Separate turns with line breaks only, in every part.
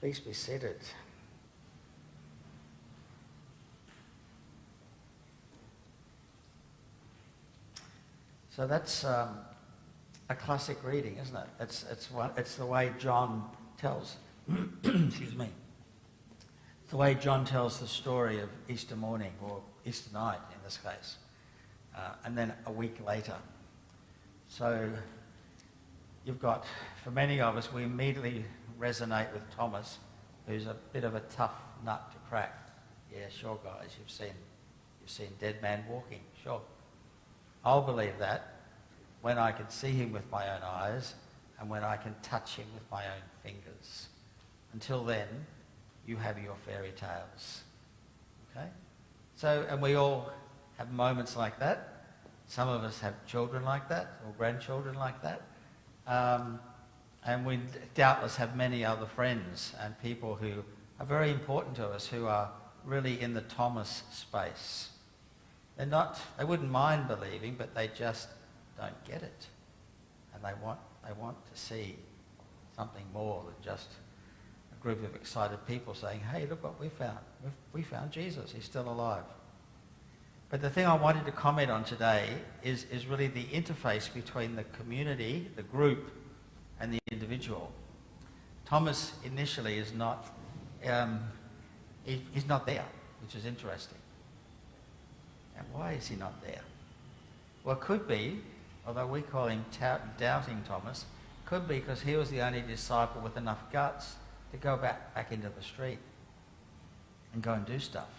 Please be seated. So that's a classic reading, isn't it? It's the way John tells. Excuse me. The way John tells the story of Easter morning, or Easter night in this case, and then a week later. So you've got, for many of us, we immediately resonate with Thomas, who's a bit of a tough nut to crack. Yeah, sure, guys, you've seen dead man walking, sure. I'll believe that when I can see him with my own eyes and when I can touch him with my own fingers. Until then, you have your fairy tales. Okay? So, and we all have moments like that. Some of us have children like that, or grandchildren like that. And we doubtless have many other friends and people who are very important to us, who are really in the Thomas space. They wouldn't mind believing, but they just don't get it. And they want to see something more than just a group of excited people saying, hey, look what we found. We found Jesus. He's still alive. But the thing I wanted to comment on today is really the interface between the community, the group, and the individual. Thomas initially is not, he's not there, which is interesting. And why is he not there? Well, it could be, although we call him Doubting Thomas, could be because he was the only disciple with enough guts to go back into the street and go and do stuff.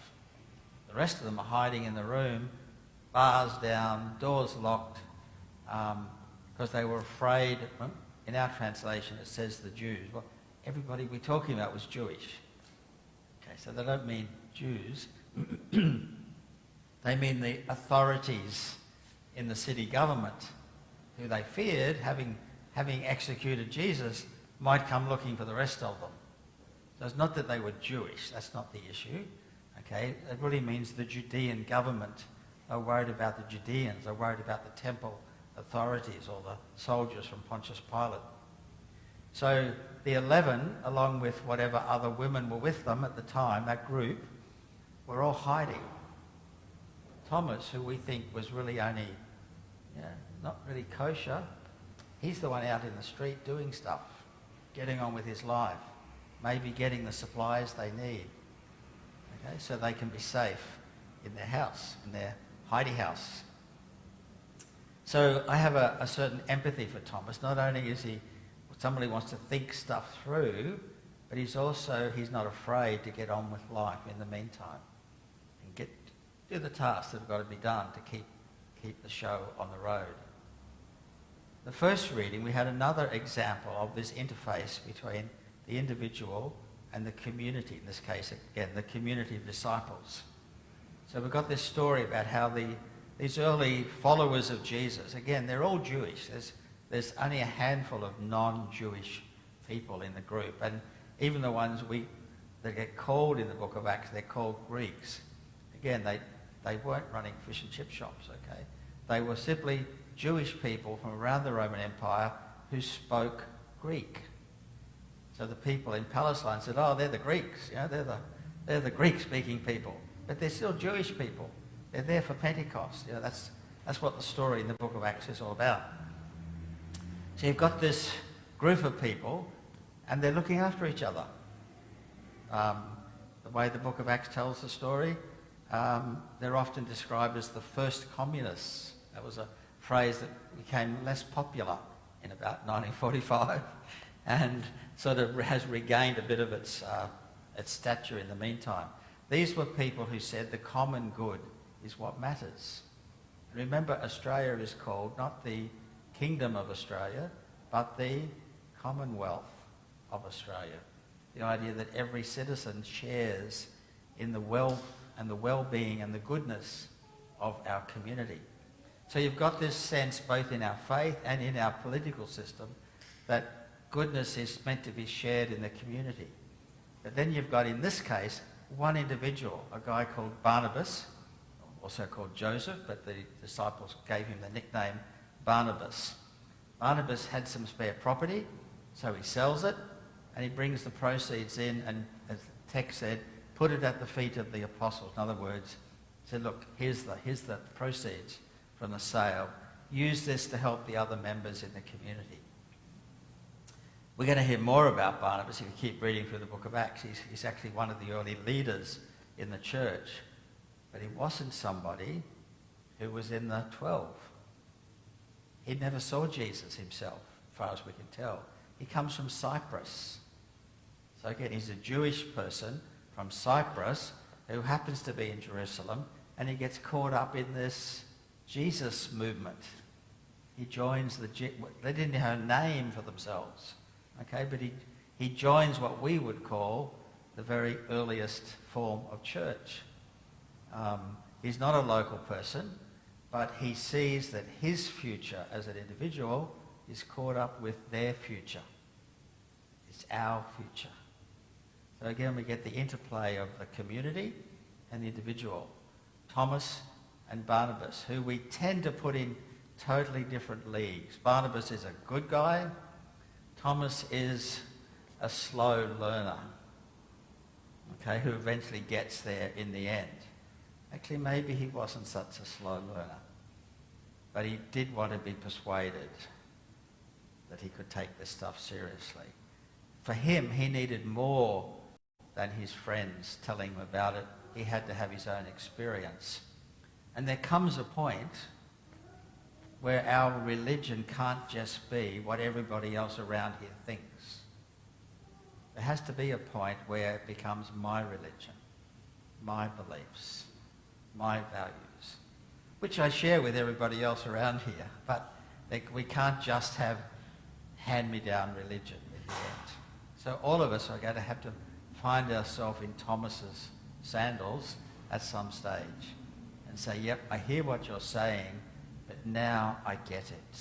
The rest of them are hiding in the room, bars down, doors locked, because they were afraid. In our translation it says the Jews. Well, everybody we're talking about was Jewish. Okay, so they don't mean Jews. They mean the authorities in the city government, who they feared, having executed Jesus, might come looking for the rest of them. So it's not that they were Jewish, that's not the issue. Okay, it really means the Judean government are worried about the Judeans, are worried about the temple authorities or the soldiers from Pontius Pilate. So the 11, along with whatever other women were with them at the time, that group, were all hiding. Thomas, who we think was really only, not really kosher, he's the one out in the street doing stuff, getting on with his life, maybe getting the supplies they need, okay, so they can be safe in their house, in their hidey house. So I have a certain empathy for Thomas. Not only is he somebody who wants to think stuff through, but he's not afraid to get on with life in the meantime and do the tasks that have got to be done to keep the show on the road. The first reading, we had another example of this interface between the individual and the community. In this case, again, the community of disciples. So we've got this story about how these early followers of Jesus, again, they're all Jewish. There's only a handful of non-Jewish people in the group. And even the ones that get called in the book of Acts, they're called Greeks. Again, they weren't running fish and chip shops, okay? They were simply Jewish people from around the Roman Empire who spoke Greek. So the people in Palestine said, oh, they're the Greeks, they're the Greek-speaking people. But they're still Jewish people. They're there for Pentecost. That's what the story in the book of Acts is all about. So you've got this group of people, and they're looking after each other. The way the book of Acts tells the story, they're often described as the first communists. That was a phrase that became less popular in about 1945 and sort of has regained a bit of its stature in the meantime. These were people who said the common good is what matters. Remember, Australia is called not the Kingdom of Australia, but the Commonwealth of Australia. The idea that every citizen shares in the wealth and the well-being and the goodness of our community. So you've got this sense both in our faith and in our political system that goodness is meant to be shared in the community. But then you've got, in this case, one individual, a guy called Barnabas, also called Joseph, but the disciples gave him the nickname Barnabas. Barnabas had some spare property, so he sells it, and he brings the proceeds in, and as the text said, put it at the feet of the apostles. In other words, said, look, here's the proceeds from the sale. Use this to help the other members in the community. We're going to hear more about Barnabas if you keep reading through the book of Acts. He's actually one of the early leaders in the church, but he wasn't somebody who was in the 12. He never saw Jesus himself, as far as we can tell. He comes from Cyprus. So again, he's a Jewish person from Cyprus who happens to be in Jerusalem, and he gets caught up in this Jesus movement. He joins they didn't have a name for themselves, okay, but he joins what we would call the very earliest form of church. He's not a local person, but he sees that his future as an individual is caught up with their future. It's our future. So again, we get the interplay of the community and the individual. Thomas and Barnabas, who we tend to put in totally different leagues. Barnabas is a good guy. Thomas is a slow learner, okay, who eventually gets there in the end. Actually, maybe he wasn't such a slow learner, but he did want to be persuaded that he could take this stuff seriously. For him, he needed more than his friends telling him about it. He had to have his own experience. And there comes a point where our religion can't just be what everybody else around here thinks. There has to be a point where it becomes my religion, my beliefs, my values, which I share with everybody else around here. But we can't just have hand-me-down religion in the end. So all of us are going to have to find ourselves in Thomas's sandals at some stage and say, yep, I hear what you're saying, but now I get it.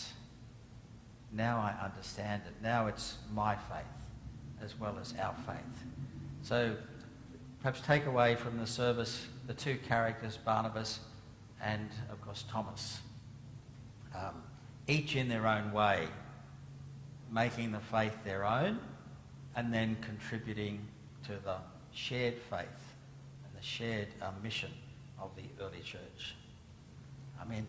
Now I understand it. Now it's my faith as well as our faith. So perhaps take away from the service the two characters, Barnabas and, of course, Thomas. Each in their own way, making the faith their own and then contributing to the shared faith and the shared mission of the early church. I mean,